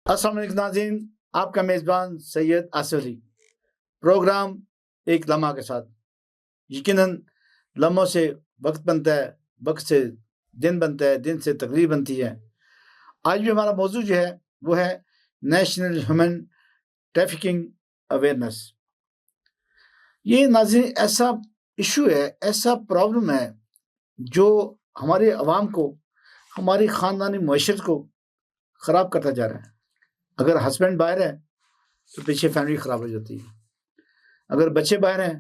अस्सलाम वालेकुम नाज़रीन, आपका मेज़बान सैयद आसिफ अली। प्रोग्राम एक लम्हा के साथ। यकीनन लम्हों से वक्त बनता है, वक्त से दिन बनता है, दिन से तकरीर बनती है। आज भी हमारा मौजू जो है वो है नेशनल ह्यूमन ट्रैफिकिंग अवेयरनेस। ये नाज़रीन ऐसा इशू है, ऐसा प्रॉब्लम है जो हमारे अवाम को, हमारी ख़ानदानी मईशत को ख़राब करता जा रहा है। अगर हस्बैंड बाहर है तो पीछे फैमिली ख़राब हो जाती है। अगर बच्चे बाहर हैं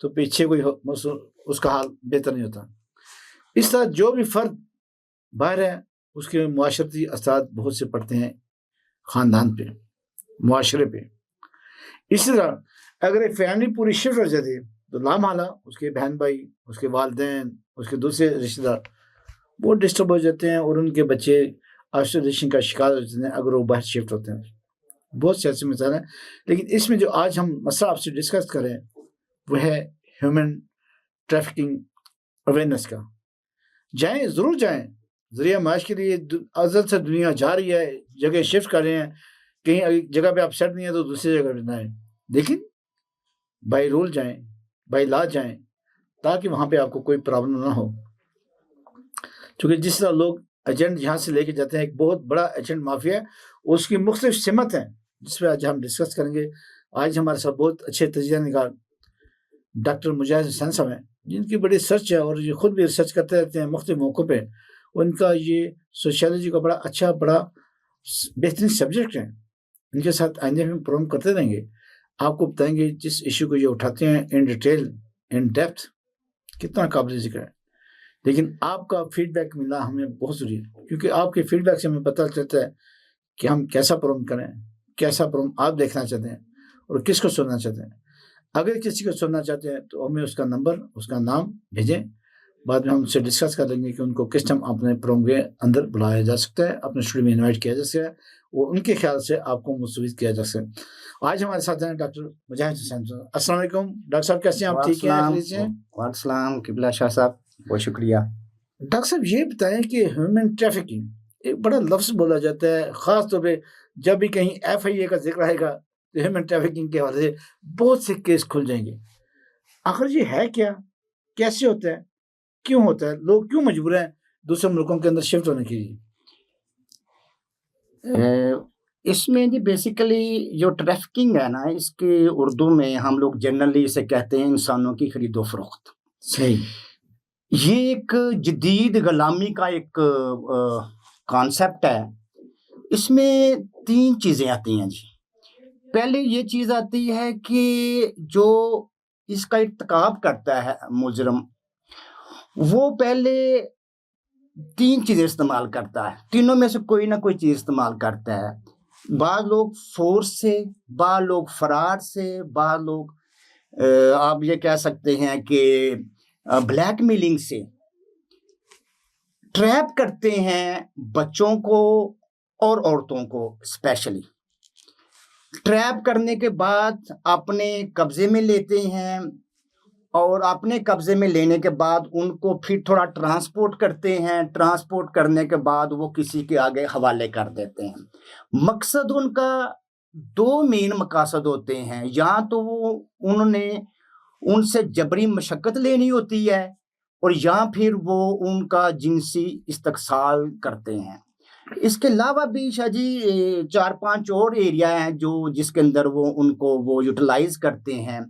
तो पीछे कोई उसका हाल बेहतर नहीं होता। इस तरह जो भी फ़र्द बाहर है उसके मुआशरती असरात बहुत से पड़ते हैं ख़ानदान पे, मुआशरे पे। इसी तरह अगर एक फैमिली पूरी शिफ्ट हो जाती है तो लामहला उसके बहन भाई, उसके वालिदैन, उसके दूसरे रिश्तेदार वो डिस्टर्ब हो जाते हैं और उनके बच्चे आइसोलेशन का शिकार हो जाते हैं अगर वो बाहर शिफ्ट होते हैं। बहुत से ऐसे मिसाल हैं, लेकिन इसमें जो आज हम मसला आपसे डिस्कस करें वह है ह्यूमन ट्रैफिकिंग अवेयरनेस का। जाएं, ज़रूर जाएं। ज़रिया माश के लिए अज़ल से दुनिया जा रही है, जगह शिफ्ट कर रहे हैं। कहीं जगह पे आप सेट नहीं है तो दूसरी जगह पे जाएं, लेकिन बाई रूल जाएं, बाई लॉ जाएं, ताकि वहाँ पे आपको कोई प्रॉब्लम ना हो। क्योंकि जिस तरह लोग एजेंट यहाँ से लेके जाते हैं, एक बहुत बड़ा एजेंट माफिया है, उसकी मुख्तलिफ सिमत हैं जिस पर आज हम डिस्कस करेंगे। आज हमारे साथ बहुत अच्छे तजिया निगार डॉक्टर मुजाहिद हुसैन साहब हैं, जिनकी बड़ी रिसर्च है और ये खुद भी रिसर्च करते रहते हैं मुख्तलिफ मौक़ों पे। उनका ये सोशियोलॉजी का बड़ा अच्छा, बड़ा बेहतरीन सब्जेक्ट है। इनके साथ आइंदे हम प्रोग्राम करते रहेंगे, आपको बताएंगे जिस इशू को ये उठाते हैं इन डिटेल, इन डेप्थ, कितना काबिल ज़िक्र है। लेकिन आपका फीडबैक मिलना हमें बहुत ज़रूरी है, क्योंकि आपके फीडबैक से हमें पता चलता है कि हम कैसा प्रोग्राम करें, कैसा प्रोग्राम आप देखना चाहते हैं और किसको सुनना चाहते हैं। अगर किसी को सुनना चाहते हैं तो हमें उसका नंबर, उसका नाम भेजें। बाद में हम उनसे डिस्कस कर लेंगे कि उनको किस टाइम अपने प्रोग्राम के अंदर बुलाया जा सकता है, अपने स्टूडियो में इन्वाइट किया जा सकता है और उनके ख्याल से आपको मुस्तफ़ीद किया जा सकता है। आज हमारे साथ हैं डॉक्टर मुजाहिद हुसैन साहब। अस्सलाम वालेकुम डॉक्टर साहब, कैसे हैं आप? ठीक हैं, खैरियत से हैं? वालेकुम किबला शाह साहब, बहुत शुक्रिया। डॉक्टर साहब ये बताएं कि ह्यूमन ट्रैफिकिंग एक बड़ा लफ्ज़ बोला जाता है, ख़ास तौर पे जब भी कहीं FIA का जिक्र आएगा तो ह्यूमन ट्रैफिकिंग के हवाले से बहुत से केस खुल जाएंगे। आखिर ये है क्या, कैसे होता है, क्यों होता है, लोग क्यों मजबूर हैं दूसरे मुल्कों के अंदर शिफ्ट होने के लिए? इसमें जी बेसिकली जो ट्रैफिकिंग है ना, इसके उर्दू में हम लोग जनरली इसे कहते हैं इंसानों की खरीदो फरोख्त। सही। ये एक जदीद गुलामी का एक कॉन्सेप्ट है। इसमें 3 चीज़ें आती हैं जी। पहले ये चीज़ आती है कि जो इसका इर्तिकाब करता है मुजरिम, वो पहले 3 चीज़ें इस्तेमाल करता है। तीनों में से कोई ना कोई चीज़ इस्तेमाल करता है। बाज़ लोग फ़ोर्स से, बाज़ लोग फ़राड से, बाज़ लोग आप ये कह सकते हैं कि ब्लैकमेलिंग से ट्रैप करते हैं बच्चों को और औरतों को। स्पेशली ट्रैप करने के बाद अपने कब्जे में लेते हैं और अपने कब्जे में लेने के बाद उनको फिर थोड़ा ट्रांसपोर्ट करते हैं। ट्रांसपोर्ट करने के बाद वो किसी के आगे हवाले कर देते हैं। मकसद उनका 2 मेन मकासद होते हैं। या तो वो उन्होंने उनसे जबरी मशक्कत लेनी होती है और या फिर वो उनका जिनसी इस्तकसाल करते हैं। इसके अलावा भी शाह जी 4-5 और एरिया हैं जो जिसके अंदर वो उनको वो यूटिलाइज करते हैं।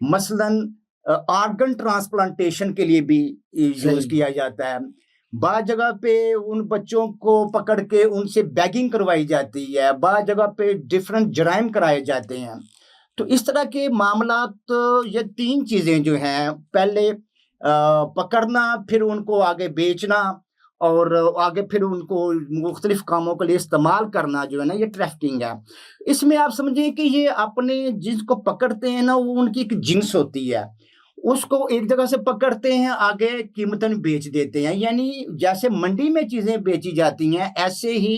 मसलन ऑर्गन ट्रांसप्लांटेशन के लिए भी यूज किया जाता है। बाज़ जगह पे उन बच्चों को पकड़ के उनसे बैगिंग करवाई जाती है। बाज़ जगह पे डिफरेंट जराइम कराए जाते हैं। तो इस तरह के मामलात, ये 3 चीज़ें जो हैं, पहले पकड़ना, फिर उनको आगे बेचना और आगे फिर उनको मुख्तलिफ कामों के लिए इस्तेमाल करना, जो है ना, ये ट्रैफिकिंग है। इसमें आप समझिए कि ये अपने जिसको पकड़ते हैं ना, वो उनकी एक जिन्स होती है, उसको एक जगह से पकड़ते हैं, आगे कीमतन बेच देते हैं। यानी जैसे मंडी में चीज़ें बेची जाती हैं, ऐसे ही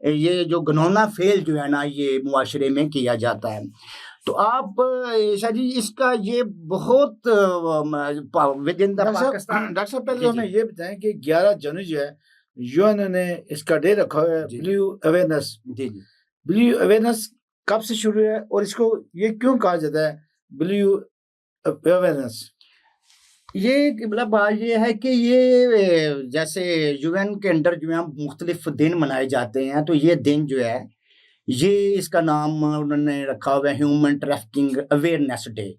ये जो घिनौना फेल जो है ना, ये मुआशरे में किया जाता है। तो आप शाह जी इसका ये बहुत with in the Pakistan. Doctor साहब पहले हमें ये बताएं कि 11 जनवरी जो है यूएन ने इसका डे रखा हुआ है जी। Blue awareness. जी जी ब्लू अवेयरनेस कब से शुरू है और इसको ये क्यों कहा जाता है ब्लू अवेयरनेस? ये मतलब बात ये है कि ये जैसे यूएन के अंडर जो है मुख्तलिफ दिन मनाए जाते हैं, तो ये दिन जो है ये इसका नाम उन्होंने रखा हुआ है ह्यूमन ट्रैफिकिंग अवेयरनेस डे।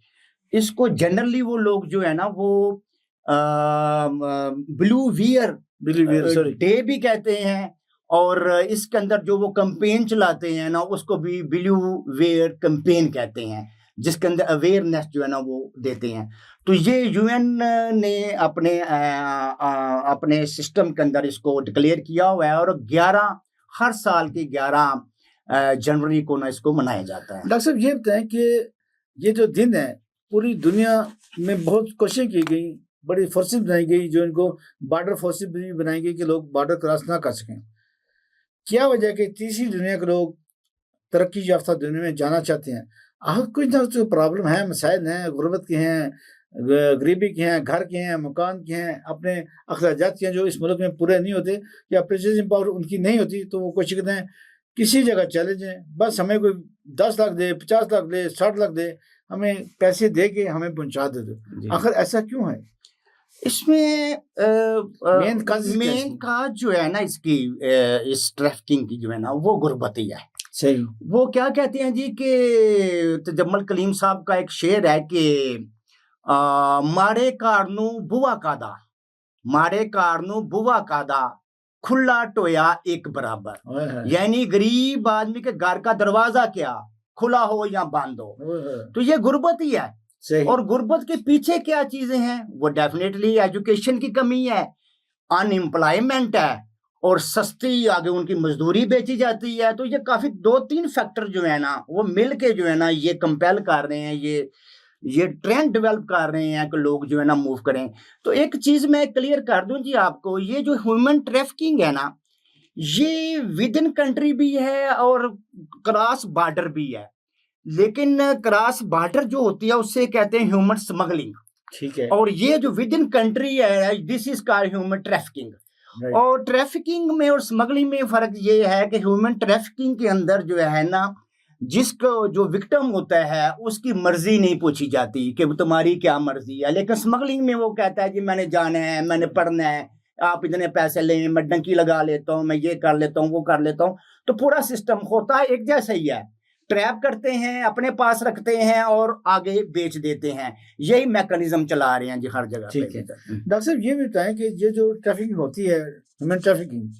इसको जनरली वो लोग जो है ना वो blue wear blue wear, sorry, day भी कहते हैं, और इसके अंदर जो वो कैंपेन चलाते हैं ना उसको भी ब्लू वेयर कैंपेन कहते हैं, जिसके अंदर अवेयरनेस जो है ना वो देते हैं। तो ये यूएन ने अपने सिस्टम के अंदर इसको डिक्लेयर किया हुआ है, और 11 हर साल की 11 जनवरी को ना इसको मनाया जाता है। डॉक्टर साहब ये बताएं कि ये जो दिन है पूरी दुनिया में बहुत कोशिश की गई, बड़ी फोर्सेस बनाई गई, जो इनको बॉर्डर फोर्सेस भी बनाई गई कि लोग बॉर्डर क्रॉस ना कर सकें। क्या वजह है कि तीसरी दुनिया के लोग तरक्की याफ्ता दुनिया में जाना चाहते हैं? कुछ ना कुछ प्रॉब्लम है, मसाइल हैं, गुर्बत के हैं, गरीबी के हैं, घर के हैं, मकान के हैं, अपने अखराजात के हैं जो इस मुल्क में पूरे नहीं होते, या परचेजिंग पावर उनकी नहीं होती, तो वो कोशिश करते हैं किसी जगह चले जाएं, बस हमें कोई 10 लाख दे, 50 लाख दे, 60 लाख दे, हमें पैसे दे के हमें पहुंचा दे दो। आखिर ऐसा क्यों है? इसमें मेन मेन काज जो है ना इसकी इस ट्रैफिकिंग की जो है ना वो गुर्बती है। सही। वो क्या कहते हैं जी कि तजम्मल कलीम साहब का एक शेर है कि मारे कारनू बुआ कादा, मारे कारनू बुआ कादा, खुला टोया एक बराबर। यानी गरीब आदमी के घर का दरवाजा क्या खुला हो या बंद हो, तो ये गुर्बत ही है। सही। और गुर्बत के पीछे क्या चीजें हैं? वो डेफिनेटली एजुकेशन की कमी है, अनएम्प्लॉयमेंट है, और सस्ती आगे उनकी मजदूरी बेची जाती है। तो ये काफी 2-3 फैक्टर जो है ना वो मिल के जो है ना ये कंपेल कर रहे हैं, ये ट्रेंड डेवलप कर रहे हैं कि लोग जो है ना मूव करें। तो एक चीज मैं क्लियर कर दूं जी आपको, ये जो ह्यूमन ट्रैफिकिंग है ना ये विद इन कंट्री भी है और क्रॉस बॉर्डर भी है। लेकिन क्रॉस बॉर्डर जो होती है उससे कहते हैं ह्यूमन स्मगलिंग, ठीक है। और ये जो विद इन कंट्री है this is called human trafficking. और ट्रैफिकिंग में और स्मगलिंग में फर्क ये है कि ह्यूमन ट्रैफिकिंग के अंदर जो है ना जिसको जो विक्टिम होता है उसकी मर्जी नहीं पूछी जाती कि तुम्हारी क्या मर्जी है, लेकिन स्मगलिंग में वो कहता है कि मैंने जाना है, मैंने पढ़ना है, आप इतने पैसे लें, मैं डंकी लगा लेता हूँ, मैं ये कर लेता हूँ, वो कर लेता हूँ। तो पूरा सिस्टम होता है एक जैसा ही है, ट्रैप करते हैं, अपने पास रखते हैं और आगे बेच देते हैं। यही मैकेनिज्म चला रहे हैं जी हर जगह। ठीक है। डॉक्टर साहब ये भी बताएं कि ये जो ट्रैफिकिंग होती है, ह्यूमन ट्रैफिकिंग,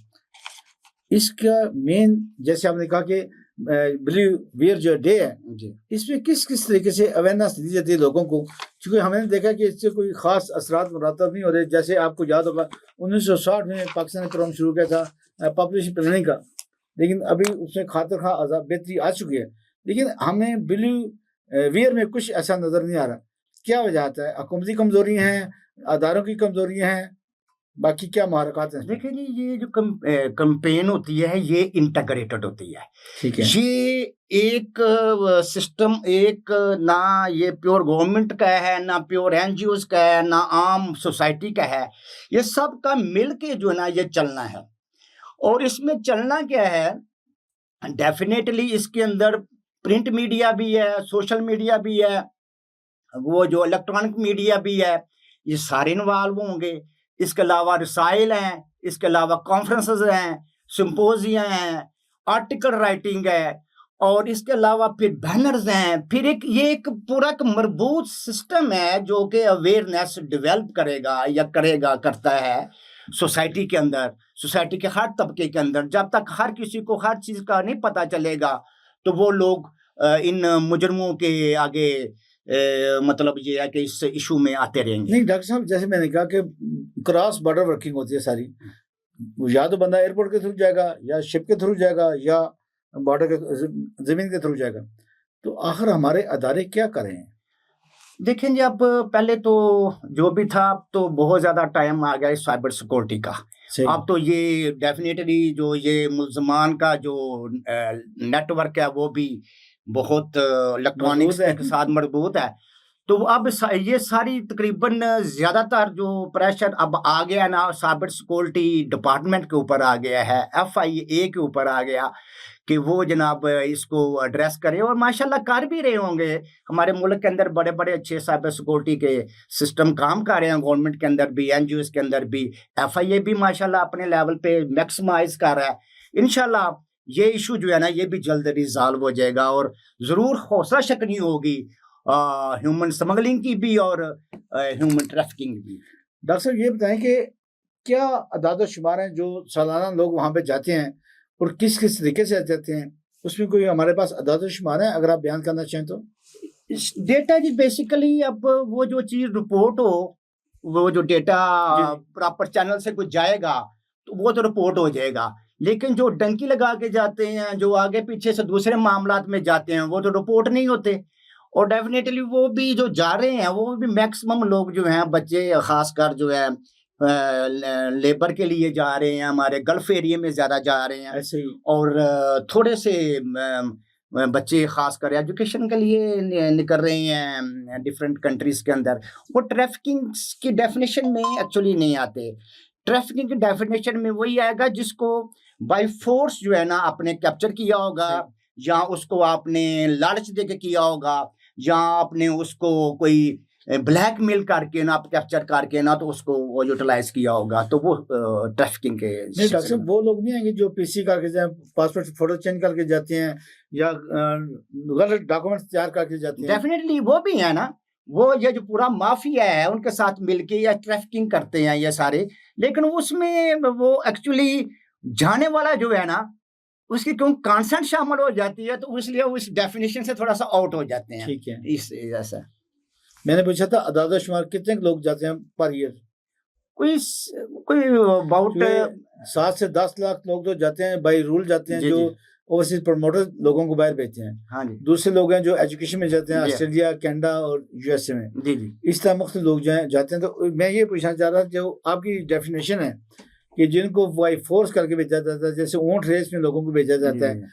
इसका मेन, जैसे आपने कहा कि ब्लू वियर जो डे है जी, इसमें किस किस तरीके से अवेयरनेस दी जाती है लोगों को? क्योंकि हमने देखा कि इससे कोई खास असरात मुरातब नहीं हो रहे। जैसे आपको याद होगा 1960 में पाकिस्तान ने प्रोग्राम शुरू किया था पॉपुलेशन प्लानिंग का, लेकिन अभी उसमें खातर खा बेहतरी आ चुकी है, लेकिन हमें ब्लू वियर में कुछ ऐसा नजर नहीं आ रहा। क्या वजह आता है? हुकूमती कमजोरी हैं, अदारों की कमजोरी हैं, बाकी क्या महारकत है? देखिए जी ये जो कंपेन होती है ये इंटीग्रेटेड होती है। ठीक है। ये एक सिस्टम एक ना ये प्योर गवर्नमेंट का है, ना प्योर एनजीओज का है, ना आम सोसाइटी का है, ये सब का मिल के जो है ना ये चलना है। और इसमें चलना क्या है, डेफिनेटली इसके अंदर प्रिंट मीडिया भी है, सोशल मीडिया भी है, वो जो इलेक्ट्रॉनिक मीडिया भी है, ये सारे इन्वॉल्व होंगे। इसके अलावा रिसाइल हैं, इसके अलावा कॉन्फ्रेंसेस हैं, सिंपोजियम हैं, आर्टिकल राइटिंग है, और इसके अलावा फिर बैनर्स हैं। फिर ये एक पूरा एक मजबूत सिस्टम है जो कि अवेयरनेस डेवलप करेगा या करता है सोसाइटी के अंदर, सोसाइटी के हर तबके के अंदर। जब तक हर किसी को हर चीज का नहीं पता चलेगा तो वो लोग इन मुजरमों के आगे मतलब ये है कि इस इशू में आते रहेंगे। नहीं डॉक्टर साहब, जैसे मैंने कहा कि क्रॉस बॉर्डर वर्किंग होती है सारी, या तो बंदा एयरपोर्ट के थ्रू जाएगा, या शिप के थ्रू जाएगा, या बॉर्डर के जमीन के थ्रू जाएगा। तो आखिर हमारे अदारे क्या करें? देखें जी, अब पहले तो जो भी था अब तो बहुत ज्यादा टाइम आ गया है साइबर सिक्योरिटी का। अब तो ये डेफिनेटली जो ये मुल्जमान का जो नेटवर्क है वो भी बहुत इलेक्ट्रॉनिक्स के साथ मजबूत है। तो अब ये सारी तकरीबन ज़्यादातर जो प्रेशर अब आ गया ना साइबर सिक्योरिटी डिपार्टमेंट के ऊपर आ गया है, FIA के ऊपर आ गया कि वो जनाब इसको एड्रेस करें, और माशाल्लाह कर भी रहे होंगे। हमारे मुल्क के अंदर बड़े-बड़े अच्छे साइबर सिक्योरिटी के सिस्टम काम कर रहे हैं, गवर्नमेंट के अंदर भी, NGOs के अंदर भी। FIA भी माशाल्लाह अपने लेवल पे मैक्सिमाइज़ कर रहा है। इंशाल्लाह ये इशू जो है ना ये भी जल्द रिज़ॉल्व हो जाएगा, और ज़रूर हौसला शिकनी होगी ह्यूमन स्मगलिंग की भी और ह्यूमन ट्रैफिकिंग भी। डॉक्टर साहब ये बताएं कि क्या अदाद-ओ-शुमार हैं जो सालाना लोग वहाँ पे जाते हैं और किस-किस तरीके से जाते हैं? उसमें कोई हमारे पास अदाद-ओ-शुमार है, अगर आप बयान करना चाहें तो? इस डेटा जी बेसिकली अब वो जो चीज़ रिपोर्ट हो, वो जो डेटा जी। प्रॉपर चैनल से कुछ जाएगा, तो वो तो रिपोर्ट हो जाएगा। लेकिन जो डंकी लगा के जाते हैं, जो आगे पीछे से दूसरे मामलात में जाते हैं, वो तो रिपोर्ट नहीं होते। और डेफ़िनेटली वो भी जो जा रहे हैं, वो भी मैक्सिमम लोग जो हैं, बच्चे ख़ासकर जो है लेबर के लिए जा रहे हैं, हमारे गल्फ़ एरिया में ज़्यादा जा रहे हैं। ऐसे ही। और थोड़े से बच्चे ख़ासकर एजुकेशन के लिए निकल रहे हैं डिफरेंट कंट्रीज़ के अंदर। वो ट्रैफिकिंग की डेफ़िनेशन में एक्चुअली नहीं आते। ट्रैफिकिंग की डेफ़िनेशन में वही आएगा जिसको बाय फ़ोर्स जो है ना आपने कैप्चर किया होगा, या उसको आपने लालच देके किया होगा, या आपने उसको कोई ब्लैकमेल करके ना आप कैप्चर करके ना तो उसको वो यूटिलाइज़ किया होगा, तो वो ट्रैफिकिंग के नहीं डॉक्टर सेक्शन साहब, में। वो लोग नहीं आएंगे जो पीसी करके जाए, पासपोर्ट फोटो चेंज करके जाते हैं, या गलत डॉक्यूमेंट्स तैयार करके जाते हैं? डेफ़िनेटली वो भी है ना, वो ये जो पूरा माफ़िया है उनके साथ मिलके या ट्रैफिकिंग करते हैं ये सारे। लेकिन उसमें वो एक्चुअली जाने वाला जो है ना, उसकी क्यों कंसेंट शामिल हो जाती है, तो इसलिए उस डेफ़िनिशन से थोड़ा-सा आउट हो जाते हैं। ठीक है। इस ऐसा। मैंने पूछा था अदाद-ओ-शुमार कितने लोग जाते हैं पर ईयर? कोई अबाउट क्योंकि 7 से 10 लाख लोग तो जाते हैं, बाय रूल जाते हैं, जी, जो जी। ओवरसीज प्रमोटर लोगों को बाहर भेजते हैं। हाँ जी। दूसरे लोग हैं जो एजुकेशन में जाते हैं, जी। ऑस्ट्रेलिया, कनाडा और यूएसए में। जी, जी। इस तरह मुख्तलिफ लोग जाते हैं। तो मैं ये पूछना चाह रहा था, जो आपकी डेफिनेशन है कि जिनको बाय फोर्स करके भेजा जाता है, जैसे ऊँट रेस में लोगों को भेजा जाता है, जी।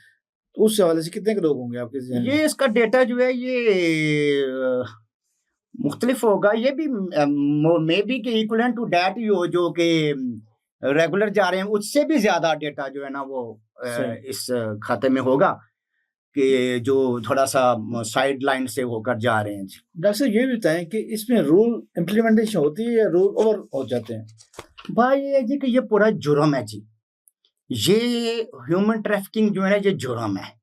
तो उस हवाले से कितने के लोग होंगे आपके ज़हन में? ये इसका डेटा जो है ये मुख्तलिफ होगा। ये भी मे बी के इक्विवेलेंट टू दैट ही हो जो कि रेगुलर जा रहे हैं, उससे भी ज़्यादा डेटा जो है ना वो सही। इस खाते में होगा कि जो थोड़ा-सा साइड लाइन से होकर जा रहे हैं। जी। डॉक्टर साहब ये भी बताएं कि इसमें रूल इम्प्लीमेंटेशन होती है या रूल ओवर हो जाते हैं? भाई ये है जी कि ये पूरा जुर्म है जी। ये ह्यूमन ट्रैफिकिंग जो है ना ये जुर्म है।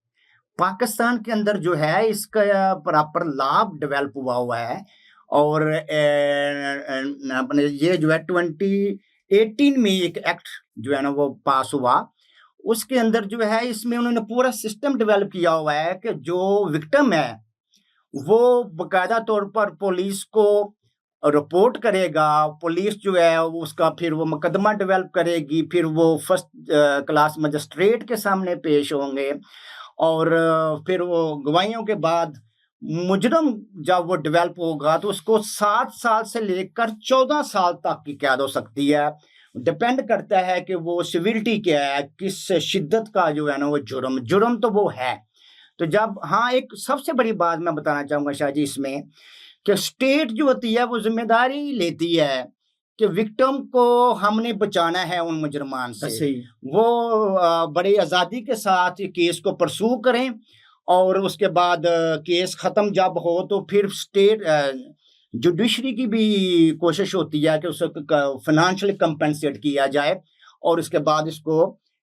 पाकिस्तान के अंदर जो है इसका प्रॉपर लॉ डेवलप हुआ है, और अपने ये जो है 2018 में एक एक्ट जो है ना वो पास हुआ। उसके अंदर जो है इसमें उन्होंने पूरा सिस्टम डेवलप किया हुआ है कि जो विक्टिम है वो बकायदा तौर पर पुलिस को रिपोर्ट करेगा। पुलिस जो है वो उसका फिर वो मुकदमा डेवलप करेगी, फिर वो फर्स्ट क्लास मजिस्ट्रेट के सामने पेश होंगे, और फिर वो गवाहियों के बाद मुजरम जब वो डेवलप होगा तो उसको 7 साल से लेकर 14 साल तक की कैद हो सकती है। डिपेंड करता है कि वो सिविलिटी क्या है, किस शिद्दत का जो है ना वो जुर्म तो वो है। तो जब हाँ, एक सबसे बड़ी बात मैं बताना चाहूँगा शाह जी इसमें, कि स्टेट जो होती है वो ज़िम्मेदारी लेती है कि विक्टिम को हमने बचाना है उन मुजरमान से। सही। वो बड़ी आज़ादी के साथ ये केस को परस्यू करें, और उसके बाद केस ख़त्म जब हो तो फिर स्टेट जुडिशरी की भी कोशिश होती है कि उसको फ़ाइनेंशियली कंपेंसेट किया जाए, और उसके बाद इसको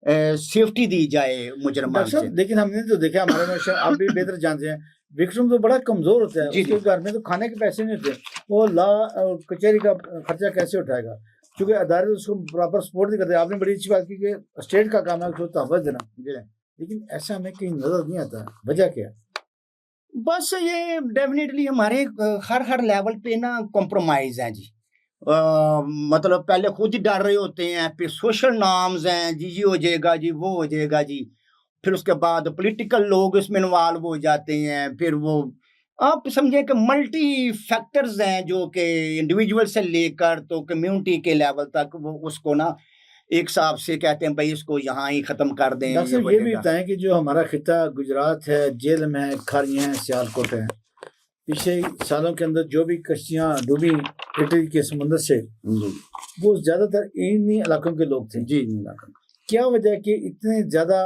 सेफ्टी दी जाए मुजरमान डॉक्टर से। साहब लेकिन हमने तो देखा हमारे में आप भी बेहतर जानते हैं, विक्रम तो बड़ा कमजोर होता है, जी, उसके जी। घर में तो खाने के पैसे नहीं होते, वो लॉ और कचहरी का खर्चा कैसे उठाएगा? क्योंकि अदालत उसको प्रॉपर सपोर्ट नहीं करते। आपने बड़ी अच्छी बात की कि स्टेट का काम है उसको तहफ़्फ़ुज़ देना, जी। लेकिन ऐसा हमें कहीं नजर नहीं आता, वजह क्या है? बस ये डेफ़िनेटली हमारे हर लेवल पे ना कॉम्प्रोमाइज़ है जी। मतलब पहले खुद ही डर रहे होते हैं, फिर सोशल नॉर्म्स हैं, जी ये हो जाएगा जी, वो हो जाएगा जी। फिर उसके बाद पॉलिटिकल लोग इसमें इन्वॉल्व हो जाते हैं, फिर वो आप समझिए कि मल्टी फैक्टर्स हैं जो कि इंडिविजुअल से लेकर तो कम्युनिटी के लेवल तक वो उसको ना एक हिसाब से कहते हैं भाई इसको यहाँ ही ख़त्म कर दें, डॉक्टर ये साहब हो ये भी जाएगा। बताएं कि जो हमारा खिता गुजरात है, जेलम है, खारियाँ हैं, सियालकोट है, पिछले सालों के अंदर जो भी कश्तियां डूबी इटली के समुद्र से, जी वो ज्यादातर इन्हीं इलाकों के लोग थे। जी क्या वजह है कि इतने ज्यादा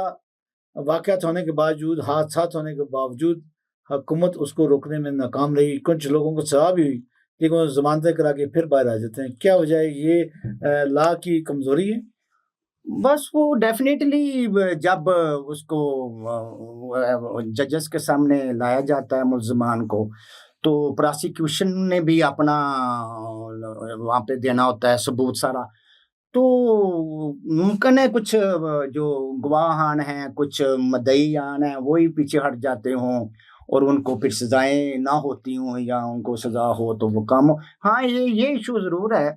वाकयात होने के बावजूद, हादसात होने के बावजूद हुकूमत उसको रोकने में नाकाम रही? कुछ लोगों को सजा भी हुई, लेकिन वो जमानतें करा के फिर बाहर आ जाते हैं। क्या वजह है? ये लॉ की कमजोरी है? बस वो डेफिनेटली जब उसको जजेस के सामने लाया जाता है मुल्ज़मान को, तो प्रोसिक्यूशन ने भी अपना वहाँ पे देना होता है सबूत सारा। तो मुमकिन है कुछ जो गवाहान हैं, कुछ मुद्दईयान हैं, वो ही पीछे हट जाते हों और उनको फिर सज़ाएँ ना होती हों, या उनको सज़ा हो तो वो कम हो। हाँ, ये इशू ज़रूर है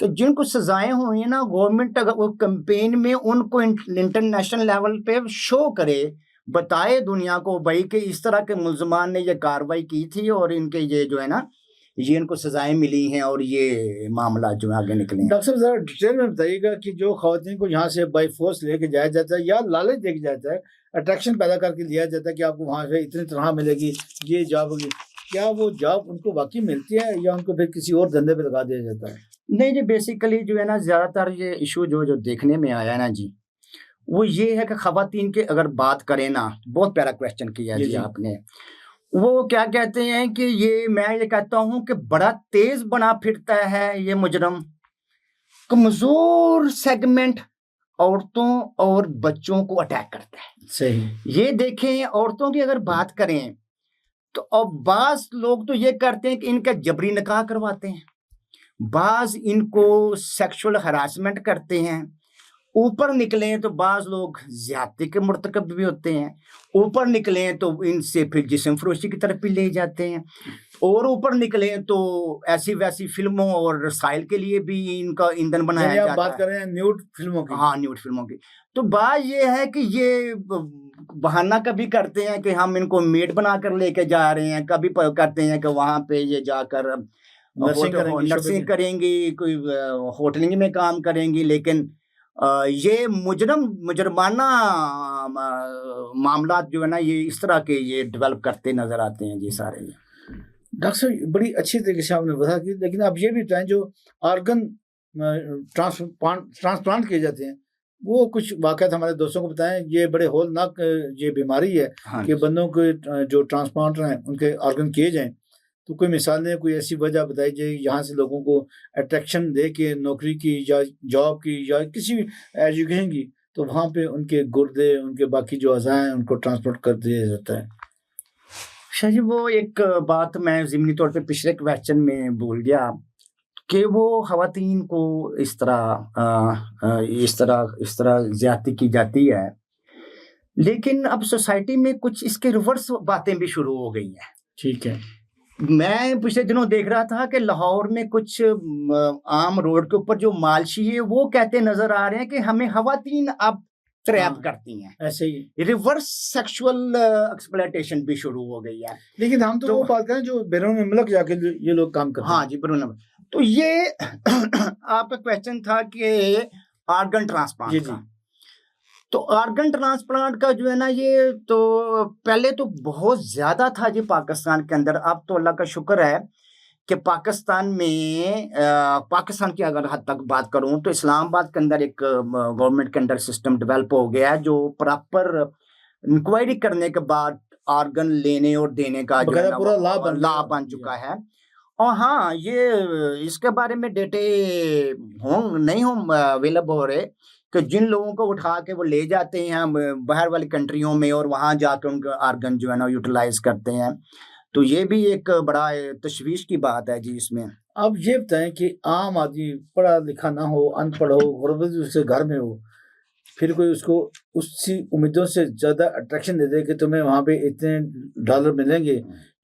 कि जिनको सजाएं हुई हैं ना, गवर्नमेंट अगर वो कैंपेन में उनको इंटरनेशनल लेवल पे शो करे, बताए दुनिया को भाई कि इस तरह के मुल्जमान ने ये कार्रवाई की थी और इनके ये जो है ना, ये इनको सजाएं मिली हैं और ये मामला जो है आगे निकले हैं। डॉक्टर साहब जरा डिटेल में बताइएगा कि जो खवातीन को यहाँ से बाई फोर्स लेके जाया जाता है या लालच दे के जाता है, अट्रैक्शन पैदा करके लिया जाता है कि आपको वहाँ से इतनी तनख्वाह मिलेगी, ये जॉब होगी, क्या वो जॉब उनको वाकई मिलती है या उनको फिर किसी और धंधे पे लगा दिया जाता है? नहीं जी, बेसिकली जो है ना, ज्यादातर ये इशू जो देखने में आया है ना जी, वो ये है कि खवातीन की अगर बात करें ना, बहुत प्यारा क्वेश्चन किया जी, जी जी। आपने। वो क्या कहते हैं कि मैं ये कहता हूँ कि बड़ा तेज बना फिरता है ये मुजरम, कमजोर सेगमेंट औरतों और बच्चों को अटैक करता है। सही। ये देखें, औरतों की अगर बात करें तो अब बाज लोग तो ये करते हैं कि इनका जबरी निकाह करवाते हैं, बाज इनको सेक्सुअल हरासमेंट करते हैं, ऊपर निकलें तो बाज लोग ज्यादती के मुर्तकब भी होते हैं, ऊपर निकलें तो इनसे फिर जिस्म फरोशी की तरफ भी ले जाते हैं, और ऊपर निकलें तो ऐसी वैसी फिल्मों और रसाइल के लिए भी इनका ईंधन बनाया यानी आप जाता बात है। कर रहे हैं न्यूड फिल्मों की? हाँ, न्यूड फिल्मों की। तो बात ये है कि ये बहाना कभी करते हैं कि हम इनको मेड बनाकर लेके जा रहे हैं, कभी करते हैं कि वहां पे ये जाकर नर्सिंग करेंगी, कोई होटलिंग में काम करेंगी, लेकिन ये मुजरमाना मामला जो है ना, ये इस तरह के ये डेवलप करते नजर आते हैं जी सारे। डॉक्टर साहब बड़ी अच्छी तरीके से आपने बताया कि, लेकिन आप ये भी बताएं जो ऑर्गन ट्रांसप्लांट किए जाते हैं, वो कुछ वाकयात हमारे दोस्तों को बताएं। ये बड़े होलनाक ये बीमारी है हाँ कि बंदों के जो ट्रांसप्लांट हैं उनके ऑर्गन किए जाएं, तो कोई मिसालें, कोई ऐसी वजह बताई जाए यहाँ से लोगों को अट्रैक्शन दे के नौकरी की या जॉब की या किसी भी एजुकेशन की, तो वहाँ पे उनके गुर्दे, उनके बाकी जो अज़ा हैं उनको ट्रांसपोर्ट कर दिया जाता है। शाह जी, वो एक बात मैं ज़िमनी तौर पे पिछले क्वेश्चन में भूल गया कि वो खवातीन को इस तरह ज्यादती की जाती है, लेकिन अब सोसाइटी में कुछ इसके रिवर्स बातें भी शुरू हो गई हैं। ठीक है। मैं पिछले दिनों देख रहा था कि लाहौर में कुछ आम रोड के ऊपर जो मालशी है, वो कहते नजर आ रहे हैं कि हमें खवातीन अब ट्रैप करती हैं। ऐसे ही रिवर्स सेक्सुअल एक्सप्लॉयटेशन भी शुरू हो गई है। लेकिन हम तो वो बात करें जो बैरून मुल्क जाके ये लोग काम करते हैं। हाँ जी, बैरून। तो ये आपका क्वेश्चन था कि ऑर्गन ट्रांसप्लांट का। तो ऑर्गन ट्रांसप्लांट का जो है ना, ये तो पहले तो बहुत ज्यादा था जी पाकिस्तान के अंदर। अब तो अल्लाह का शुक्र है कि पाकिस्तान में पाकिस्तान की अगर हद तक बात करूं तो इस्लामाबाद के अंदर एक गवर्नमेंट के अंदर सिस्टम डेवलप हो गया है, जो प्रॉपर इंक्वायरी करने के बाद ऑर्गन लेने और देने का जो है ना पूरा लॉ बन चुका है। और हाँ, ये इसके बारे में डेटे नहीं अवेलेबल हो रहे कि जिन लोगों को उठा के वो ले जाते हैं बाहर वाली कंट्रियों में और वहां जाकर उनके ऑर्गन जो है ना यूटिलाइज करते हैं, तो ये भी एक बड़ा तशवीश की बात है जी इसमें। अब ये बताएं कि आम आदमी पढ़ा लिखा ना हो, अनपढ़ हो, गुर्बत उसके घर में हो, फिर कोई उसको उसी उम्मीदों से ज्यादा अट्रैक्शन दे दे कि तुम्हें वहां पे इतने डॉलर मिलेंगे,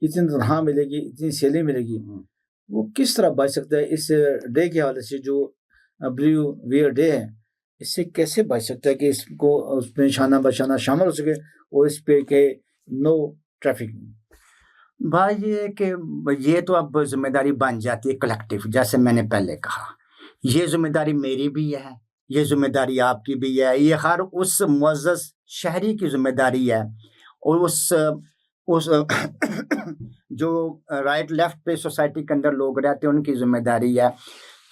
इतनी तनख्वाह मिलेगी, इतनी सैलरी मिलेगी, वो किस तरह बच सकता है इस डे के हवाले से जो ब्लू वियर डे है? इससे कैसे बच सकता है कि इसको उसमें शाना बशाना शामिल हो सके और इस पे के नो ट्रैफिकिंग? भाई ये कि ये तो अब जिम्मेदारी बन जाती है कलेक्टिव। जैसे मैंने पहले कहा, ये जिम्मेदारी मेरी भी है, ये जिम्मेदारी आपकी भी है, ये हर उस मुअज़्ज़ज़ शहरी की जिम्मेदारी है और उस उस जो राइट लेफ्ट पे सोसाइटी के अंदर लोग रहते हैं उनकी जिम्मेदारी है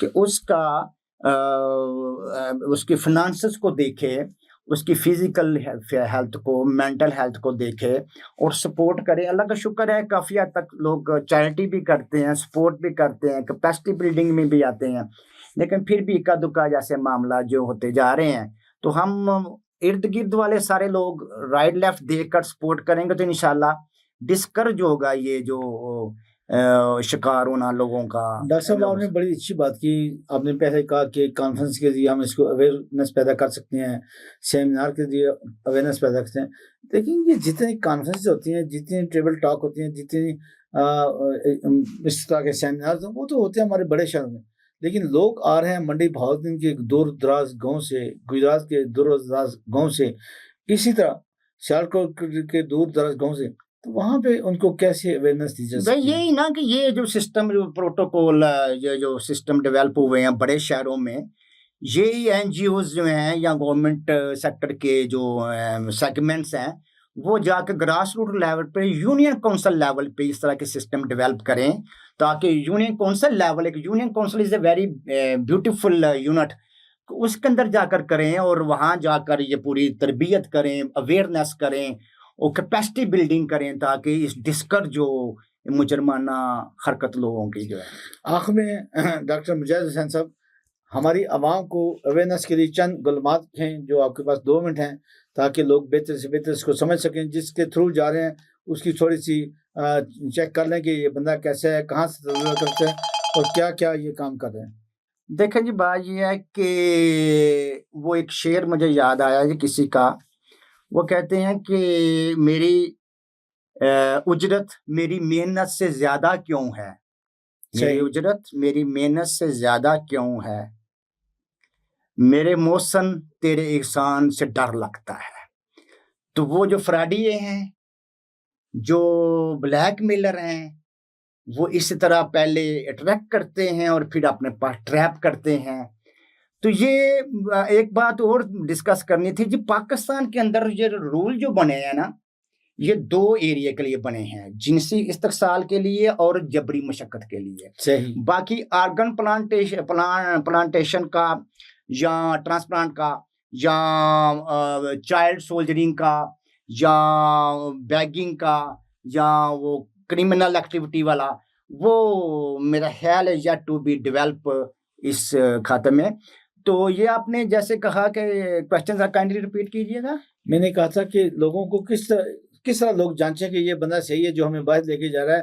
कि उसकी फिनांसेस को देखे, उसकी फिजिकल हेल्थ को, मेंटल हेल्थ को देखे और सपोर्ट करे। अल्लाह का शुक्र है काफ़ी हद तक लोग चैरिटी भी करते हैं, सपोर्ट भी करते हैं, कैपेसिटी बिल्डिंग में भी आते हैं, लेकिन फिर भी इक्का दुक्का जैसे मामला जो होते जा रहे हैं, तो हम इर्द गिर्द वाले सारे लोग राइट लेफ्ट देखकर सपोर्ट करेंगे तो इंशाल्लाह डिस्करेज होगा ये जो शिकार होना लोगों का। डॉक्टर साहब आपने बड़ी अच्छी बात की। आपने पहले कहा कि कॉन्फ्रेंस के जरिए हम इसको अवेयरनेस पैदा कर सकते हैं, सेमिनार के जरिए अवेयरनेस पैदा करते हैं। लेकिन ये जितनी कॉन्फ्रेंस होती हैं, जितनी टेबल टॉक होती हैं, जितनी इस तरह के सेमिनार वो तो होते हैं हमारे बड़े शहरों में, लेकिन लोग आ रहे हैं मंडी भावलपुर के दूर दराज गाँव से, गुजरात के दूर दराज गाँव से, इसी तरह सियालकोट के दूर दराज गाँव से, तो वहाँ पे उनको कैसे अवेयरनेस दी जा सकती है? यही ना कि ये जो सिस्टम, जो प्रोटोकॉल, ये जो सिस्टम डेवलप हुए हैं बड़े शहरों में, यही एनजीओज जो हैं या गवर्नमेंट सेक्टर के जो सेगमेंट्स हैं, वो जाकर ग्रास रूट लेवल पे, यूनियन काउंसिल लेवल पे इस तरह के सिस्टम डेवलप करें, ताकि यूनियन काउंसिल लेवल, एक union council is a very beautiful unit, उसके अंदर जाकर करें और वहाँ जाकर ये पूरी तरबियत करें, अवेयरनेस करें और कैपेसिटी बिल्डिंग करें, ताकि इस डिस्कर जो मुजरमाना हरकत लोगों की जो है। आखिर में डॉक्टर मुजाहिद हुसैन साहब, हमारी आवाम को अवेयरनेस के लिए चंद गुलमात हैं जो आपके पास 2 मिनट हैं, ताकि लोग बेहतर से बेहतर इसको समझ सकें, जिसके थ्रू जा रहे हैं उसकी थोड़ी सी चेक कर लें कि ये बंदा कैसा है, कहाँ से तजुर्बा करता है और क्या क्या ये काम कर रहे हैं। देखें जी, बात ये है कि वो एक शेर मुझे याद आया जी किसी का, वो कहते हैं कि मेरी उजरत मेरी मेहनत से ज्यादा क्यों है, मेरी उजरत मेरी मेहनत से ज्यादा क्यों है, मेरे मौसम तेरे एहसान से डर लगता है। तो वो जो फ्रॉडिये हैं, जो ब्लैकमेलर हैं, वो इस तरह पहले अट्रैक्ट करते हैं और फिर अपने पास ट्रैप करते हैं। तो ये एक बात और डिस्कस करनी थी जी, पाकिस्तान के अंदर ये रूल जो बने हैं ना, ये 2 एरिया के लिए बने हैं, जिनसी इस्तेहसाल के लिए और जबरी मशक्कत के लिए। सही। बाकी आर्गन प्लांटेशन का या ट्रांसप्लांट का या चाइल्ड सोल्जरिंग का या बैगिंग का या वो क्रिमिनल एक्टिविटी वाला, वो मेरा ख्याल है या टू बी डेवलप इस खाते में। तो ये आपने जैसे कहा कि क्वेश्चन काइंडली रिपीट कीजिएगा। मैंने कहा था कि लोगों को किस तरह लोग जांचें कि ये बंदा सही है जो हमें बाहर लेके जा रहा है,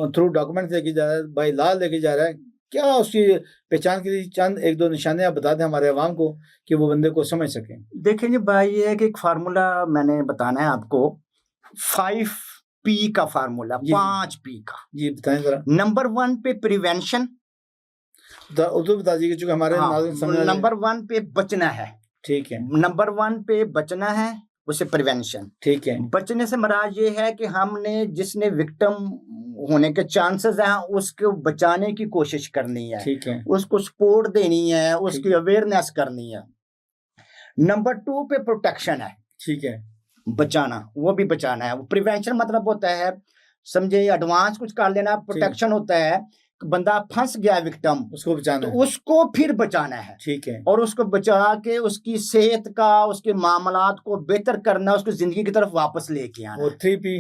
थ्रू डॉक्यूमेंट लेके जा रहा है, बाई लॉ लेके जा रहा है, क्या उसकी पहचान के लिए चंद 1-2 निशाने आप बता दें हमारे अवाम को कि वो बंदे को समझ सकें। देखें जी भाई, ये है कि एक फार्मूला मैंने बताना है आपको, 5P का फार्मूला, 5P का। जी बताएं जरा। नंबर 1 पे प्रिवेंशन, उर्दू बता दीजिए क्योंकि हमारे नंबर 1 पे बचना है। ठीक है। नंबर 1 पे बचना है, उसे प्रिवेंशन। ठीक है। बचने से मराज ये है कि हमने जिसने विक्टिम होने के चांसेस हैं उसको बचाने की कोशिश करनी है। ठीक है। उसको सपोर्ट देनी है, उसकी अवेयरनेस करनी है। नंबर 2 पे प्रोटेक्शन है। ठीक है। बचाना, वो भी बचाना है। प्रिवेंशन मतलब होता है, समझे, एडवांस कुछ कर लेना। प्रोटेक्शन होता है बंदा फंस गया विक्टिम, उसको बचाना तो उसको फिर बचाना है। ठीक है। और उसको बचा के उसकी सेहत का, उसके मामलात को बेहतर करना, उसको जिंदगी की तरफ वापस लेके आना। और 3P,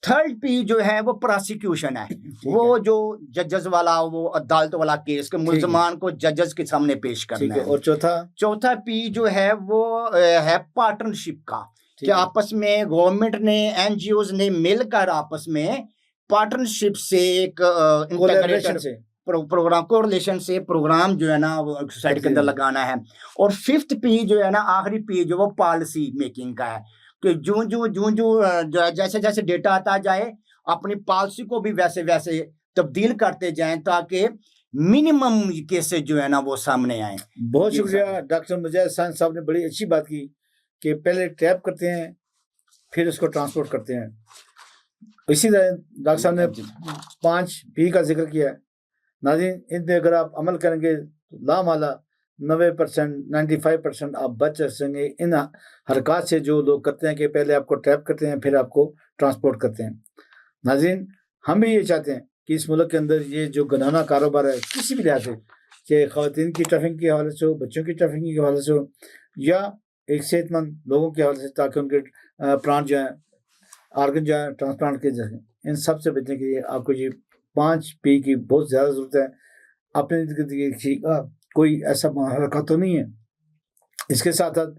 थर्ड पी जो है वो प्रोसिक्यूशन है। वो जो जजेस वाला, वो अदालत वाला केस के मुल्जमान को जजेस के सामने पेश करना है। और चौथा पी जो है वो है पार्टनरशिप का, कि आपस में गवर्नमेंट ने, एनजीओज ने मिलकर आपस में पार्टनरशिप से एक प्रोग्राम, कोरिलेशन से प्रोग्राम जो है ना वो सोसाइटी के अंदर लगाना है। और 5th पी जो है ना, आखिरी पी जो वो पॉलिसी मेकिंग का है, कि जो जैसे जैसे डेटा आता जाए अपनी पॉलिसी को भी वैसे वैसे तब्दील करते जाएं, ताकि मिनिमम केसेस जो है ना वो सामने आए। बहुत शुक्रिया डॉक्टर मुजाहिद हुसैन साहब ने बड़ी अच्छी बात की कि पहले ट्रैप करते हैं फिर उसको ट्रांसपोर्ट करते हैं। इसी तरह डॉक्टर साहब ने 5P का जिक्र किया है। नाज़रीन, इन पे अगर आप अमल करेंगे तो लामाला 90% 95% आप बच सकेंगे इन हरकत से जो लोग करते हैं कि पहले आपको ट्रैप करते हैं फिर आपको ट्रांसपोर्ट करते हैं। नाज़रीन, हम भी ये चाहते हैं कि इस मुल्क के अंदर ये जो घिनौना कारोबार है किसी भी लिहाज से, चाहे ख़वातीन की ट्रैफिकिंग के हवाले से हो, बच्चों की ट्रैफिकिंग के हवाले से हो, या एक सेहतमंद लोगों के हवाले से, ताकि उनके प्राण जो हैं, आर्गन जो है ट्रांसप्लांट किए जा सकें, इन सब से बचने के लिए आपको ये 5P की बहुत ज़्यादा ज़रूरत है। अपने देखिएगा कोई ऐसा हरकत तो नहीं है। इसके साथ साथ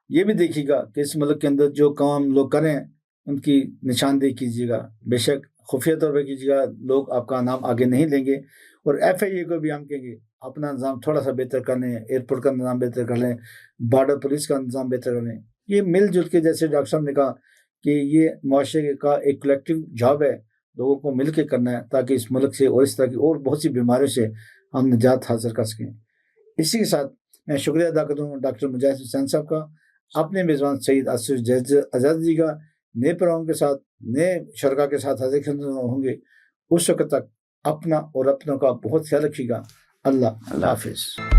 ये भी देखिएगा कि इस मुल्क के अंदर जो काम लोग करें उनकी निशानदेही कीजिएगा। बेशक खुफिया तौर पर कीजिएगा, लोग आपका नाम आगे नहीं लेंगे। और FIA को भी हम कहेंगे अपना निज़ाम थोड़ा सा बेहतर कर लें, एयरपोर्ट का निज़ाम बेहतर कर लें, बॉर्डर पुलिस का निज़ाम बेहतर कर लें। ये मिलजुल के, जैसे डॉक्टर साहब ने कहा कि ये मुआशरे का एक कलेक्टिव जॉब है, लोगों को मिल के करना है ताकि इस मुल्क से और इस तरह की और बहुत सी बीमारियों से हम निजात हासिल कर सकें। इसी के साथ मैं शुक्रिया अदा करता हूँ डॉक्टर मुजाहिद हुसैन साहब का, अपने मेज़बान सईद आज़ाद जी का। नए प्रोग्राम के साथ, नए शरका के साथ हाजिर होंगे। उस वक्त तक अपना और अपनों का बहुत ख्याल रखिएगा। अल्लाह हाफिज़।